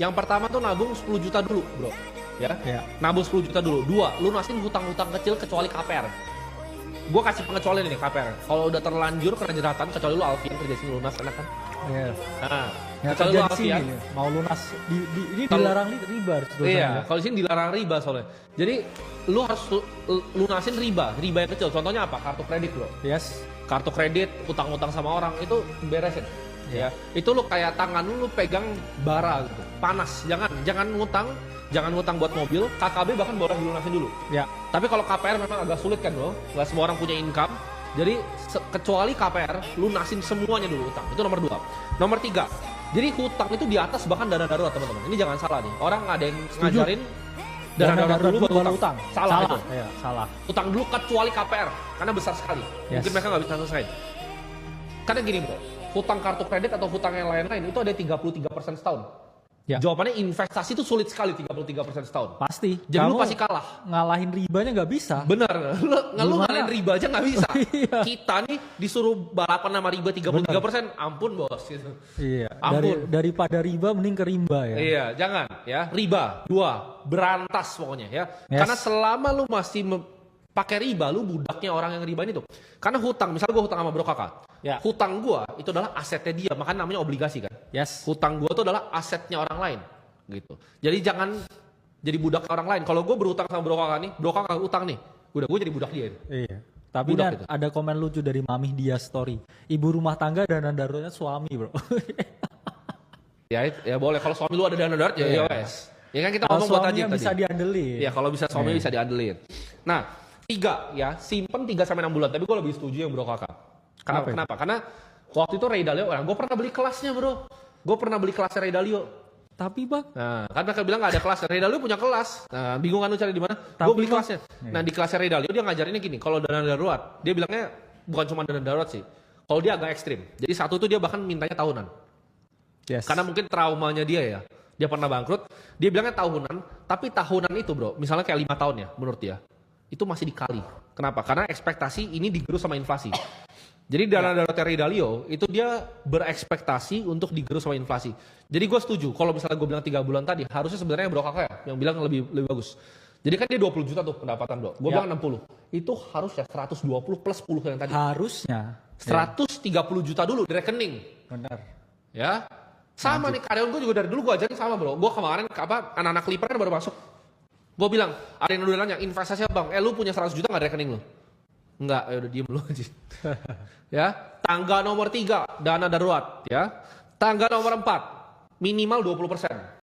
Yang pertama tuh nabung 10 juta dulu, bro. Ya. Nabung 10 juta dulu. 2, lunasin hutang-hutang kecil kecuali KPR. Gue kasih pengecualian ini KPR. Kalau udah terlanjur kena jeratan, kecuali lu Alfian kerja sini lunas kan? Iya. Nah, Ya, kecuali lu Alfian mau lunas ini dilarang riba. Iya, kalau di sini dilarang riba soalnya. Jadi lu harus lunasin riba yang kecil. Contohnya apa? Kartu kredit, bro. Yes. Kartu kredit, utang-utang sama orang itu beresin. Ya, itu lu kayak tangan lu pegang bara gitu, panas. Jangan ngutang buat mobil. KKB bahkan boleh dilunasin dulu. Ya. Tapi kalau KPR memang agak sulit kan, bro. Gak semua orang punya income. Jadi kecuali KPR, lunasin semuanya dulu utang. Itu nomor 2. Nomor 3. Jadi hutang itu di atas bahkan dana darurat, teman-teman. Ini jangan salah nih. Orang ada yang ngajarin dana darurat dulu baru utang. Salah itu. Iya, salah. Utang dulu kecuali KPR karena besar sekali. Mungkin mereka nggak bisa selesai. Karena gini, bro. Hutang kartu kredit atau hutang yang lain-lain itu ada 33% setahun. Ya. Jawabannya investasi itu sulit sekali 33% setahun. Pasti. Jadi lu pasti kalah. Ngalahin ribanya nggak bisa. Bener. Lu ngalahin riba aja nggak bisa. Iya. Kita nih disuruh balapan sama riba 33%. Ampun, bos. Gitu. Iya. Ampun. Daripada riba mending ke rimba ya. Iya, jangan ya. Riba. 2, berantas pokoknya ya. Karena selama lu masih pakai riba, lu budaknya orang yang riba ini tuh. Karena hutang, misalnya gue hutang sama bro kakak. Ya. Hutang gue itu adalah asetnya dia, makanya namanya obligasi kan. Yes. Hutang gue itu adalah asetnya orang lain, gitu. Jadi jangan jadi budak orang lain. Kalau gue berhutang sama bro kakak nih, bro kakak utang nih, udah gue jadi budak dia. Iya. Tapi ada komen lucu dari Mami Dia Story. Ibu rumah tangga dana daruratnya suami, bro. ya boleh. Kalau suami lu ada dana darurat ya wes. Ya kan kita ngomong buat aja tadi. Bisa diandelin. Ya kalau bisa suami bisa diandelin. Nah, 3 ya, simpen 3-6 bulan. Tapi gue lebih setuju yang bro kakak. Kenapa? Karena waktu itu Ray Dalio, gue pernah beli kelasnya, bro. Gue pernah beli kelasnya Ray Dalio. Tapi bang, nah kan mereka bilang gak ada kelas. Ray Dalio punya kelas. Nah, bingung kan lu cari di mana? Gue beli kelasnya. Nah, di kelasnya Ray Dalio dia ngajarinnya gini, kalau dana darurat, dia bilangnya bukan cuma dana darurat sih. Kalau dia agak ekstrim. Jadi satu tuh dia bahkan mintanya tahunan. Yes. Karena mungkin traumanya dia ya. Dia pernah bangkrut, dia bilangnya tahunan, tapi tahunan itu, bro, misalnya kayak 5 tahun ya menurut dia. Itu masih dikali. Kenapa? Karena ekspektasi ini digerus sama inflasi. Jadi dana darurat Ray Dalio itu dia berekspektasi untuk digerus sama inflasi. Jadi gue setuju. Kalau misalnya gue bilang 3 bulan tadi, harusnya sebenarnya bro kakak ya yang bilang lebih bagus. Jadi kan dia 20 juta tuh pendapatan, bro. Gue bilang 60. Itu harusnya 120 plus 10 yang tadi. Harusnya 130 juta dulu di rekening. Benar. Ya. Sama nih karyawan gue juga dari dulu gue ajarin sama, bro. Gue kemarin anak-anak Clipper kan baru masuk. Gue bilang, ada yang udah nanya, investasi apa bang? Lu punya 100 juta gak di rekening lu? Enggak, ya udah diem lu aja. Ya, tangga nomor 3, dana darurat. Ya, tangga nomor 4, minimal 20%.